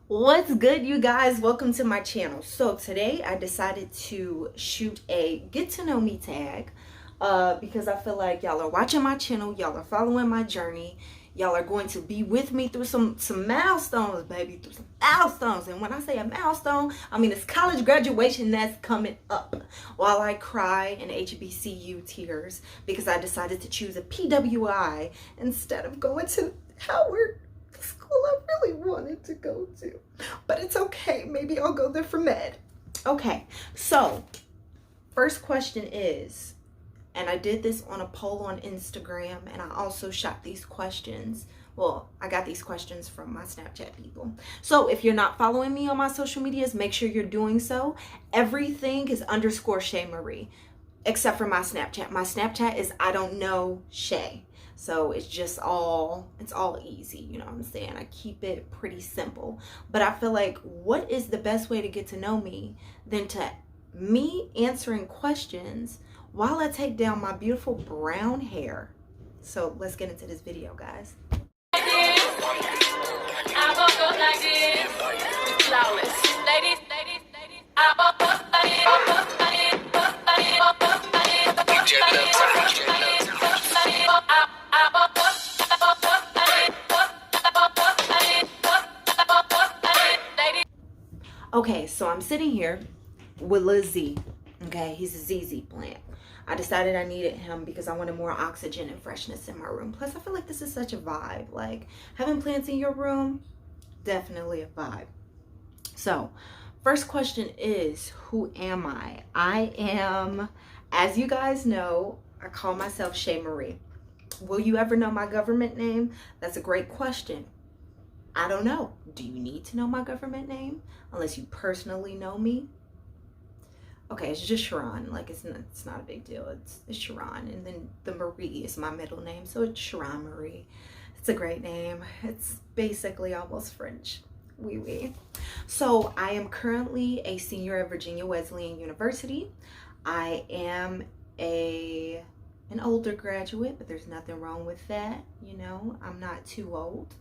What's good, you guys? Welcome to my channel. So today I decided to shoot a get to know me tag because I feel like y'all are watching my channel, y'all are following my journey, y'all are going to be with me through some milestones, baby, through some milestones. And when I say a milestone, I mean it's college graduation that's coming up while I cry in HBCU tears because I decided to choose a PWI instead of going to Howard, the school I really wanted to go to. But it's okay. Maybe I'll go there for med. Okay, so first question is, and I did this on a poll on Instagram, and I also shot these questions. Well, I got these questions from my Snapchat people. So if you're not following me on my social medias, make sure you're doing so. Everything is _ Shay Marie, except for my Snapchat. My Snapchat is I don't know Shay. So it's just it's all easy, you know what I'm saying? I keep it pretty simple. But I feel like what is the best way to get to know me than to me answering questions while I take down my beautiful brown hair. So let's get into this video, guys. Okay, so I'm sitting here with Lil Z. Okay, he's a ZZ plant. I decided I needed him because I wanted more oxygen and freshness in my room. Plus, I feel like this is such a vibe. Like, having plants in your room, definitely a vibe. So, first question is, who am I? I am, as you guys know, I call myself Shay Marie. Will you ever know my government name? That's a great question. I don't know. Do you need to know my government name? Unless you personally know me. Okay, it's just Sharon. Like, it's not a big deal. It's Sharon. And then the Marie is my middle name. So it's Sharon Marie. It's a great name. It's basically almost French. Oui, oui. So I am currently a senior at Virginia Wesleyan University. I am an older graduate, but there's nothing wrong with that. You know, I'm not too old.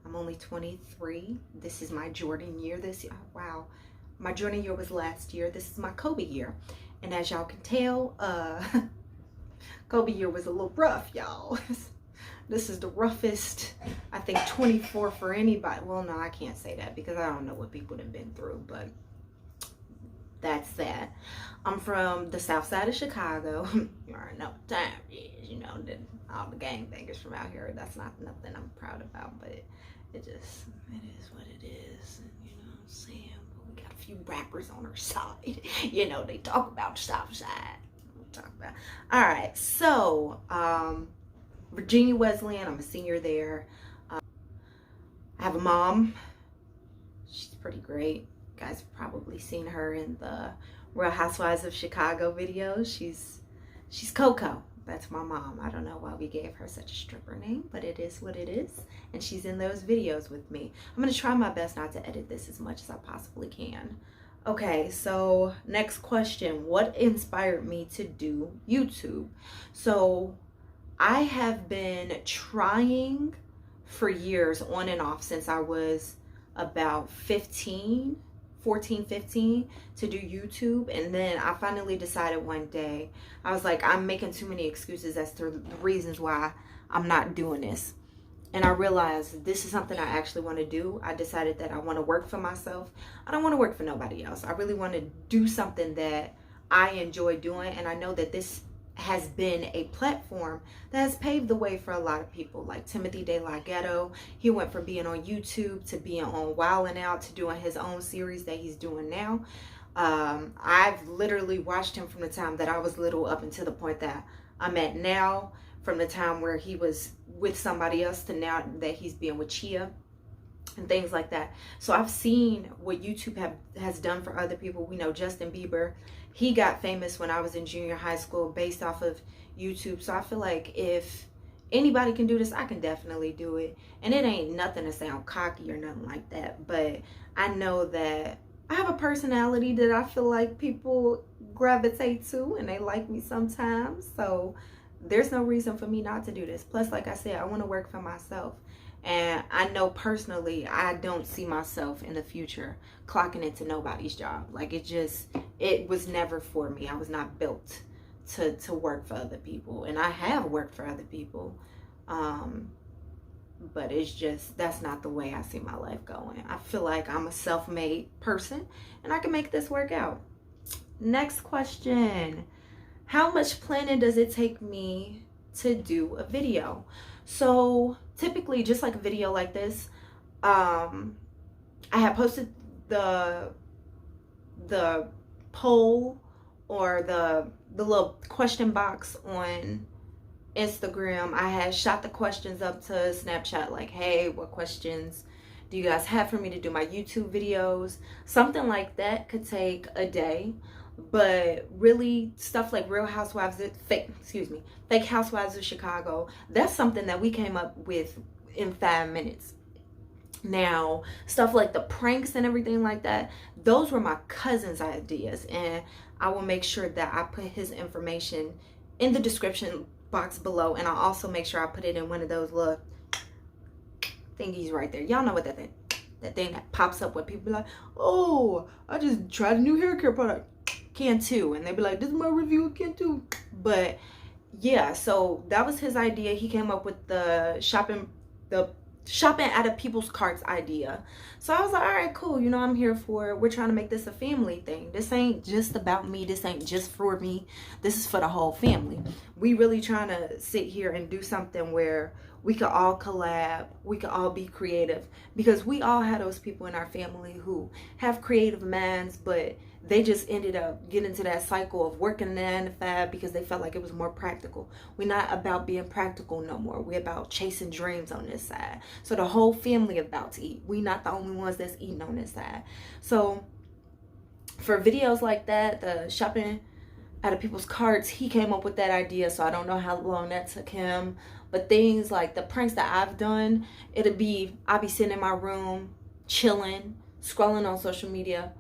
I'm only 23. This is my Jordan year this year. Wow. My Jordan year was last year. This is my Kobe year. And as y'all can tell, Kobe year was a little rough, y'all. This is the roughest, I think, 24 for anybody. Well, no, I can't say that because I don't know what people have been through, but that's that. I'm from the south side of Chicago. You already know what time it is, you know, all the gangbangers from out here. That's not nothing I'm proud about, but it is what it is. And, you know what I'm saying? But we got a few rappers on our side. You know, they talk about the south side. We'll talk about. All right, so Virginia Wesleyan, I'm a senior there. I have a mom. She's pretty great. You guys have probably seen her in the Real Housewives of Chicago videos. She's Coco. That's my mom. I don't know why we gave her such a stripper name, but it is what it is. And she's in those videos with me. I'm going to try my best not to edit this as much as I possibly can. Okay, so next question. What inspired me to do YouTube? So I have been trying for years on and off since I was about 14, 15 to do YouTube. And then I finally decided one day, I was like, I'm making too many excuses as to the reasons why I'm not doing this. And I realized this is something I actually want to do. I decided that I want to work for myself. I don't want to work for nobody else. I really want to do something that I enjoy doing. And I know that this has been a platform that has paved the way for a lot of people, like Timothy De La Ghetto. He went from being on YouTube to being on Wild 'N Out to doing his own series that he's doing now. I've literally watched him from the time that I was little up until the point that I'm at now, from the time where he was with somebody else to now that he's being with Chia and things like that. So I've seen what YouTube has done for other people. We know Justin Bieber, he got famous when I was in junior high school based off of YouTube. So I feel like if anybody can do this, I can definitely do it. And it ain't nothing to sound cocky or nothing like that, but I know that I have a personality that I feel like people gravitate to and they like me sometimes. So there's no reason for me not to do this. Plus, like I said, I want to work for myself. And I know personally, I don't see myself in the future clocking into nobody's job. Like, it was never for me. I was not built to work for other people. And I have worked for other people. But it's just, that's not the way I see my life going. I feel like I'm a self-made person and I can make this work out. Next question. How much planning does it take me to do a video? So typically, just like a video like this, I have posted the poll or the little question box on Instagram. I had shot the questions up to Snapchat, like, hey, what questions do you guys have for me to do my YouTube videos? Something like that could take a day. But really, stuff like fake housewives of Chicago, that's something that we came up with in 5 minutes. Now, stuff like the pranks and everything like that, those were my cousin's ideas, and I will make sure that I put his information in the description box below, and I'll also make sure I put it in one of those little thingies right there. Y'all know what that thing that pops up where people be like, oh, I just tried a new hair care product, can too, and they be like, this is my review, can too. But yeah, so that was his idea. He came up with the shopping out of people's carts idea. So I was like, all right, cool, you know, I'm here for it. We're trying to make this a family thing. This ain't just about me. This ain't just for me. This is for the whole family. We really trying to sit here and do something where we could all collab, we could all be creative, because we all had those people in our family who have creative minds, but they just ended up getting into that cycle of working 9 to 5 because they felt like it was more practical. We're not about being practical no more. We're about chasing dreams on this side. So the whole family is about to eat. We're not the only ones that's eating on this side. So for videos like that, the shopping out of people's carts, he came up with that idea. So I don't know how long that took him. But things like the pranks that I've done, I'll be sitting in my room, chilling, scrolling on social media.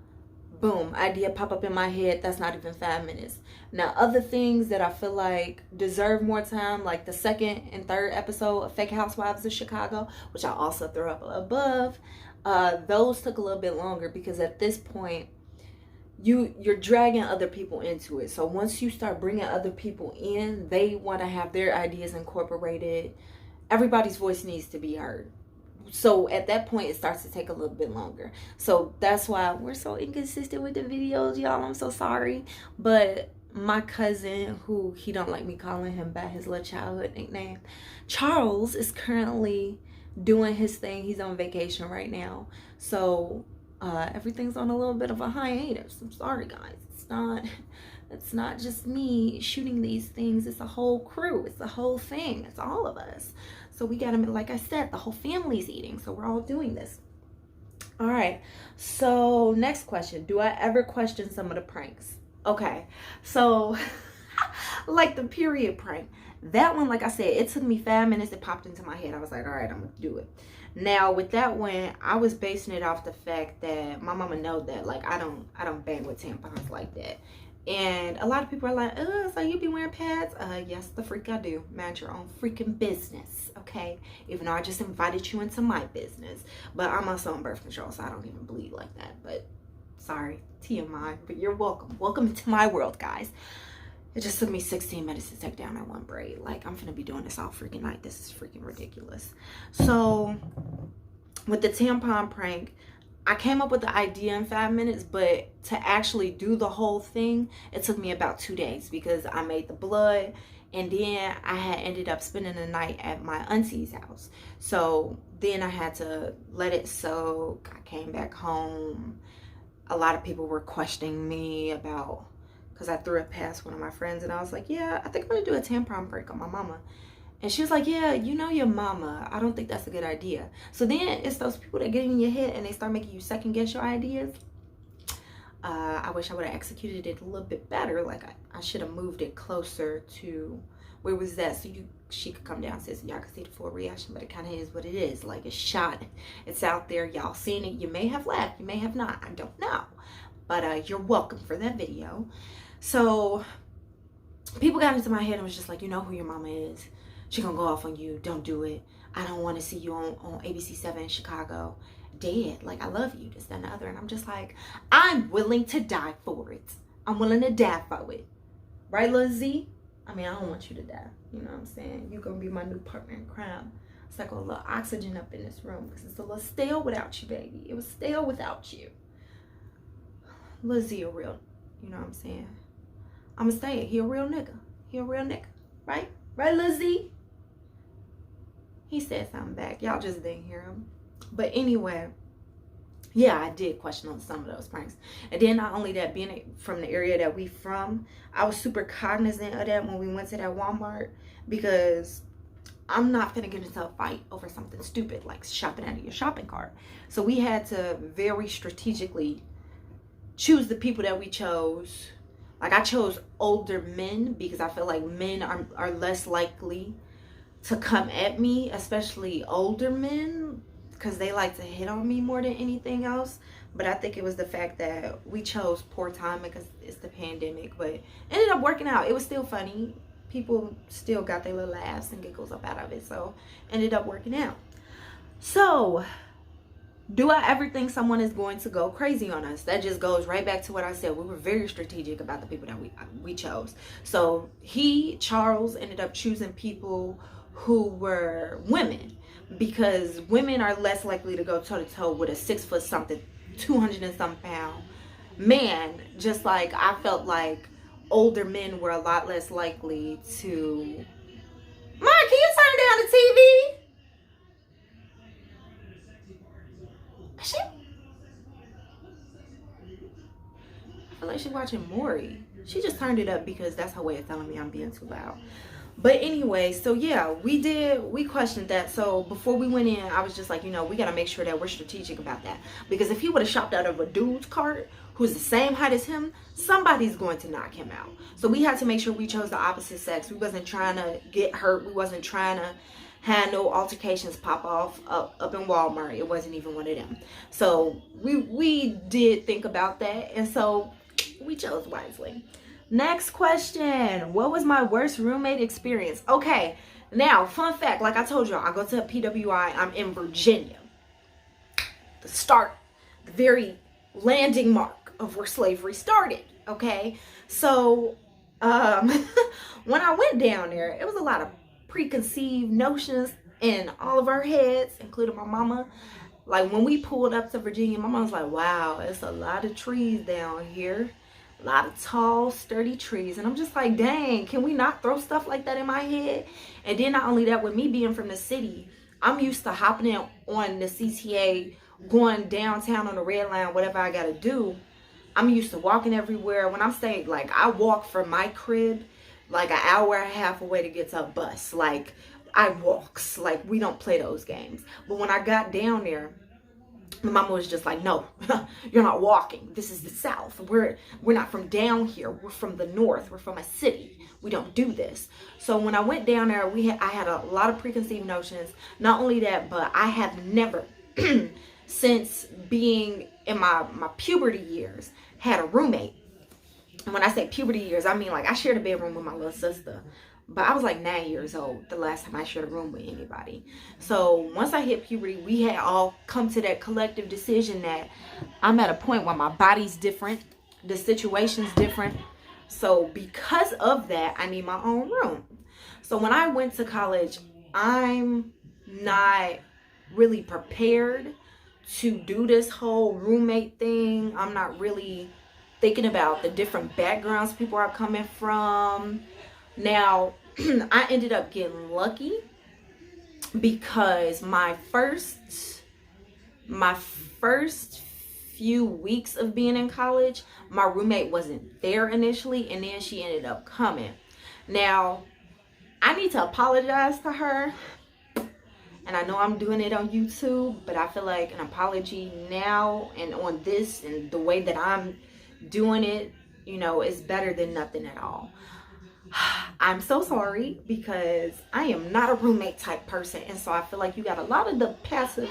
Boom, idea pop up in my head. That's not even 5 minutes. Now, other things that I feel like deserve more time, like the 2nd and 3rd episode of Fake Housewives of Chicago, which I also threw up above, those took a little bit longer because at this point, you're dragging other people into it. So once you start bringing other people in, they want to have their ideas incorporated. Everybody's voice needs to be heard. So at that point, it starts to take a little bit longer. So that's why we're so inconsistent with the videos, y'all. I'm so sorry. But my cousin, who he don't like me calling him by his little childhood nickname, Charles, is currently doing his thing. He's on vacation right now. So everything's on a little bit of a hiatus. I'm sorry, guys. It's not just me shooting these things. It's a whole crew. It's a whole thing. It's all of us. So we got to, like I said, the whole family's eating. So we're all doing this. All right. So next question. Do I ever question some of the pranks? Okay. So like the period prank. That one, like I said, it took me 5 minutes. It popped into my head. I was like, all right, I'm going to do it. Now with that one, I was basing it off the fact that my mama know that like I don't bang with tampons like that. And a lot of people are like, oh, so you be wearing pads? Yes, the freak I do. Mind your own freaking business, okay? Even though I just invited you into my business. But I'm also on birth control, so I don't even bleed like that. But sorry, TMI, but you're welcome. Welcome to my world, guys. It just took me 16 minutes to take down that one braid. Like, I'm finna be doing this all freaking night. This is freaking ridiculous. So, with the tampon prank, I came up with the idea in 5 minutes, but to actually do the whole thing, it took me about 2 days because I made the blood, and then I had ended up spending the night at my auntie's house. So then I had to let it soak. I came back home. A lot of people were questioning me about, because I threw it past one of my friends, and I was like, yeah, I think I'm gonna do a tampon prank on my mama. And she was like, yeah, you know your mama. I don't think that's a good idea. So then it's those people that get in your head and they start making you second guess your ideas. I wish I would have executed it a little bit better. Like I should have moved it closer to where was that, so she could come downstairs and y'all could see the full reaction. But it kind of is what it is. Like, it's shot, it's out there, y'all seen it. You may have laughed, you may have not, I don't know. But you're welcome for that video. So people got into my head and was just like, you know who your mama is. She gonna go off on you. Don't do it. I don't want to see you on ABC7 in Chicago dead. Like, I love you, this, that, and the other. And I'm just like, I'm willing to die for it. I'm willing to die for it. Right, Lil Z? I mean, I don't want you to die. You know what I'm saying? You're going to be my new partner in crime. It's like a little oxygen up in this room because it's a little stale without you, baby. It was stale without you. Lil Z a real, you know what I'm saying? I'm going to say it. He a real nigga. He a real nigga. Right? Right, Lil Z? He said something back. Y'all just didn't hear him. But anyway, yeah, I did question on some of those pranks. And then not only that, being from the area that we from, I was super cognizant of that when we went to that Walmart, because I'm not gonna get into a fight over something stupid like shopping out of your shopping cart. So we had to very strategically choose the people that we chose. Like, I chose older men because I feel like men are less likely to come at me, especially older men, because they like to hit on me more than anything else. But I think it was the fact that we chose poor time because it's the pandemic, but it ended up working out. It was still funny. People still got their little laughs and giggles up out of it, so ended up working out. So, do I ever think someone is going to go crazy on us? That just goes right back to what I said. We were very strategic about the people that we chose. So Charles ended up choosing people who were women, because women are less likely to go toe to toe with a 6 foot something, 200 and some pound man. Just like I felt like older men were a lot less likely to. Mark, can you turn down the TV? I feel like she's watching Maury. She just turned it up because that's her way of telling me I'm being too loud. But anyway, so yeah, we questioned that. So before we went in, I was just like, you know, we got to make sure that we're strategic about that. Because if he would have shopped out of a dude's cart who's the same height as him, somebody's going to knock him out. So we had to make sure we chose the opposite sex. We wasn't trying to get hurt. We wasn't trying to have no altercations pop off up in Walmart. It wasn't even one of them. So we did think about that. And so we chose wisely. Next question. What was my worst roommate experience? Okay, now, fun fact, like I told y'all, I go to a PWI. I'm in Virginia. The start, the very landing mark of where slavery started, okay? So, when I went down there, it was a lot of preconceived notions in all of our heads, including my mama. Like, when we pulled up to Virginia, my mom was like, wow, it's a lot of trees down here. A lot of tall, sturdy trees. And I'm just like, dang, can we not throw stuff like that in my head? And then not only that, with me being from the city, I'm used to hopping in on the CTA, going downtown on the red line, whatever I got to do. I'm used to walking everywhere. When I'm saying, like, I walk from my crib like an hour and a half away to get to a bus. Like, I walks. Like, we don't play those games. But when I got down there, my mama was just like, no, you're not walking. This is the South. We're not from down here. We're from the North. We're from a city. We don't do this. So when I went down there, I had a lot of preconceived notions. Not only that, but I have never, since being in my puberty years, had a roommate. And when I say puberty years, I mean, like, I shared a bedroom with my little sister. But I was like 9 years old the last time I shared a room with anybody. So once I hit puberty, we had all come to that collective decision that I'm at a point where my body's different. The situation's different. So because of that, I need my own room. So when I went to college, I'm not really prepared to do this whole roommate thing. I'm not really thinking about the different backgrounds people are coming from. Now, I ended up getting lucky because my first few weeks of being in college, my roommate wasn't there initially, and then she ended up coming. Now, I need to apologize to her, and I know I'm doing it on YouTube, but I feel like an apology now and on this and the way that I'm doing it, you know, is better than nothing at all. I'm so sorry because I am not a roommate type person, and so I feel like you got a lot of the passive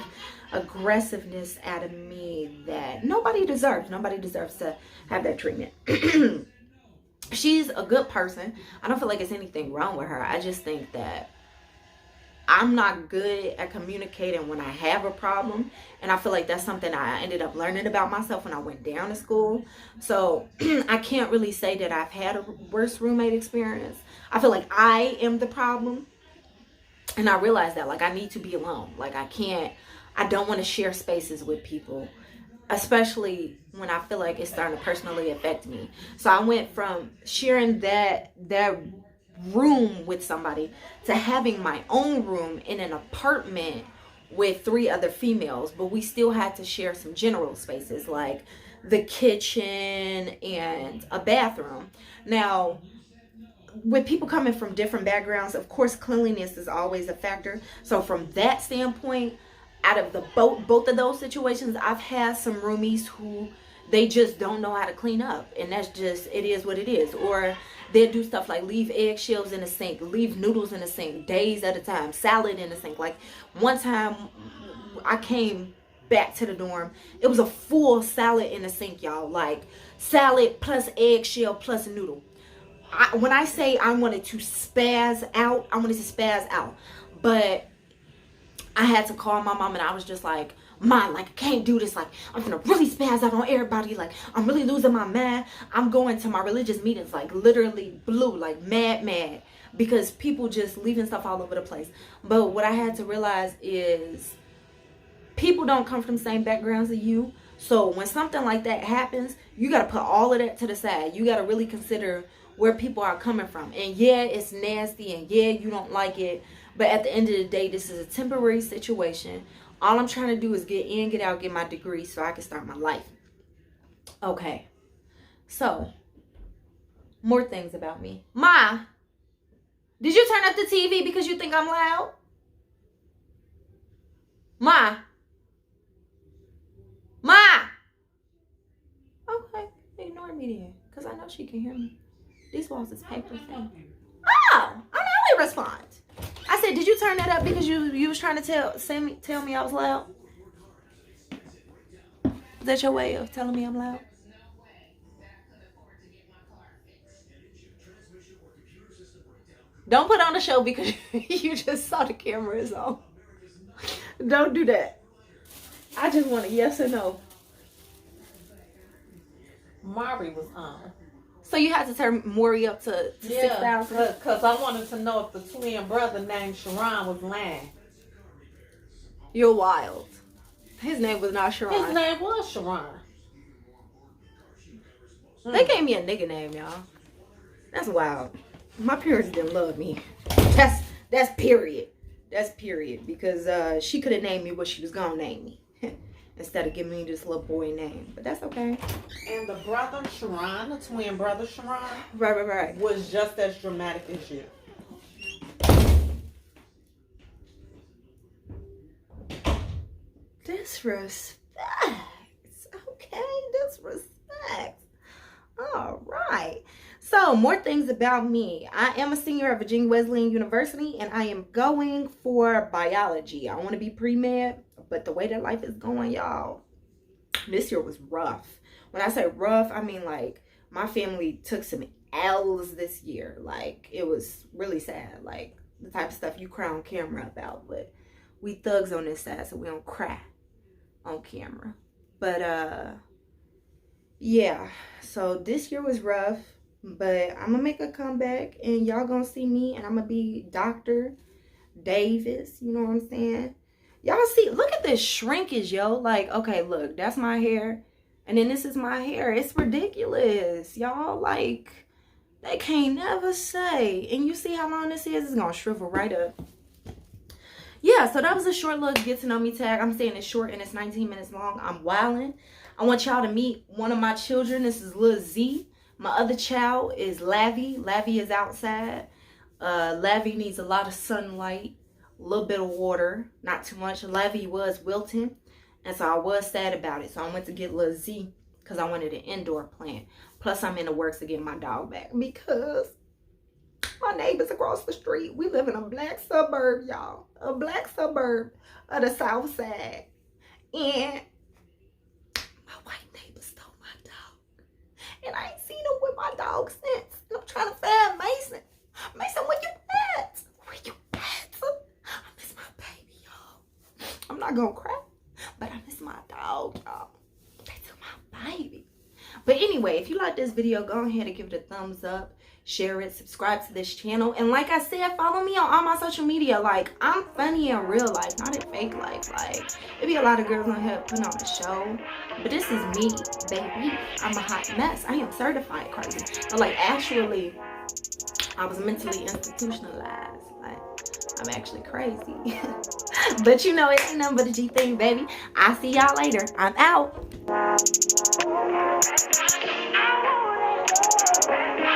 aggressiveness out of me that nobody deserves. Nobody deserves to have that treatment. She's a good person. I don't feel like it's anything wrong with her. I just think that I'm not good at communicating when I have a problem. And I feel like that's something I ended up learning about myself when I went down to school. So I can't really say that I've had a worse roommate experience. I feel like I am the problem. And I realized that, like, I need to be alone. Like, I don't want to share spaces with people, especially when I feel like it's starting to personally affect me. So I went from sharing that room with somebody to having my own room in an apartment with 3 other females, but we still had to share some general spaces like the kitchen and a bathroom. Now, with people coming from different backgrounds, of course, cleanliness is always a factor. So from that standpoint, out of the both of those situations, I've had some roomies who they just don't know how to clean up, and that's just, it is what it is. Or they'll do stuff like leave eggshells in the sink, leave noodles in the sink days at a time, salad in the sink. Like, one time I came back to the dorm, it was a full salad in the sink, y'all. Like, salad plus eggshell plus noodle. When I say I wanted to spaz out, I wanted to spaz out. But I had to call my mom, and I was just like, Mom, like, I can't do this. Like, I'm gonna really spaz out on everybody. Like, I'm really losing my mind. I'm going to my religious meetings, like, literally blue, like, mad. Because people just leaving stuff all over the place. But what I had to realize is people don't come from the same backgrounds as you. So when something like that happens, you got to put all of that to the side. You got to really consider where people are coming from. And yeah, it's nasty, and yeah, you don't like it, but at the end of the day, this is a temporary situation. All I'm trying to do is get in, get out, get my degree so I can start my life. Okay, so more things about me. Ma, did you turn up the TV because you think I'm loud? Ma, okay, ignore me then, because I know she can hear me. These walls is paper thin. Oh, I only respond. I said, did you turn that up because you was trying to tell me I was loud? Is that your way of telling me I'm loud? Don't put on the show because you just saw the camera is on. Don't do that. I just want a yes or no. Mari was on. So you had to turn Maury up to 6,000? Because I wanted to know if the twin brother named Sharon was lying. You're wild. His name was not Sharon. His name was Sharon. They gave me a nigga name, y'all. That's wild. My parents didn't love me. That's period. That's period. Because she could have named me what she was going to name me. Instead of giving me this little boy name. But that's okay. And the brother Sharon, the twin brother Sharon, right, was just as dramatic as you. Disrespect. Okay, disrespect. All right. So, more things about me. I am a senior at Virginia Wesleyan University, and I am going for biology. I want to be pre-med, but the way that life is going, y'all, this year was rough. When I say rough, I mean, like, my family took some L's this year. Like, it was really sad. Like, the type of stuff you cry on camera about, but we thugs on this side, so we don't cry on camera. But, yeah, so this year was rough. But I'm going to make a comeback, and y'all going to see me, and I'm going to be Dr. Davis. You know what I'm saying? Y'all see, look at this shrinkage, yo. Like, okay, look, that's my hair, and then this is my hair. It's ridiculous, y'all. Like, they can't never say. And you see how long this is? It's going to shrivel right up. Yeah, so that was a short little get to know me tag. I'm saying it's short, and it's 19 minutes long. I'm wilding. I want y'all to meet one of my children. This is Lil Z. My other child is Lavi. Lavi is outside. Lavi needs a lot of sunlight, a little bit of water, not too much. Lavi was wilting, and so I was sad about it. So I went to get Lil Z because I wanted an indoor plant. Plus, I'm in the works to get my dog back because my neighbors across the street, we live in a black suburb, y'all. A black suburb of the south side. And my white neighbor stole my dog. And I ain't seen him with my dog since. And I'm trying to find Mason. Mason, where you at? Where you at? I miss not gonna cry. But I miss my dog, y'all. They took my baby. But anyway, if you like this video, go ahead and give it a thumbs up, share it, subscribe to this channel, and like I said, follow me on all my social media. Like, I'm funny in real life, not in fake life. Like, there be a lot of girls on here putting on a show, but this is me, baby. I'm a hot mess. I am certified crazy. But like, actually, I was mentally institutionalized. Like, I'm actually crazy. But you know, it ain't nothing but a G thing, baby. I'll see y'all later. I'm out.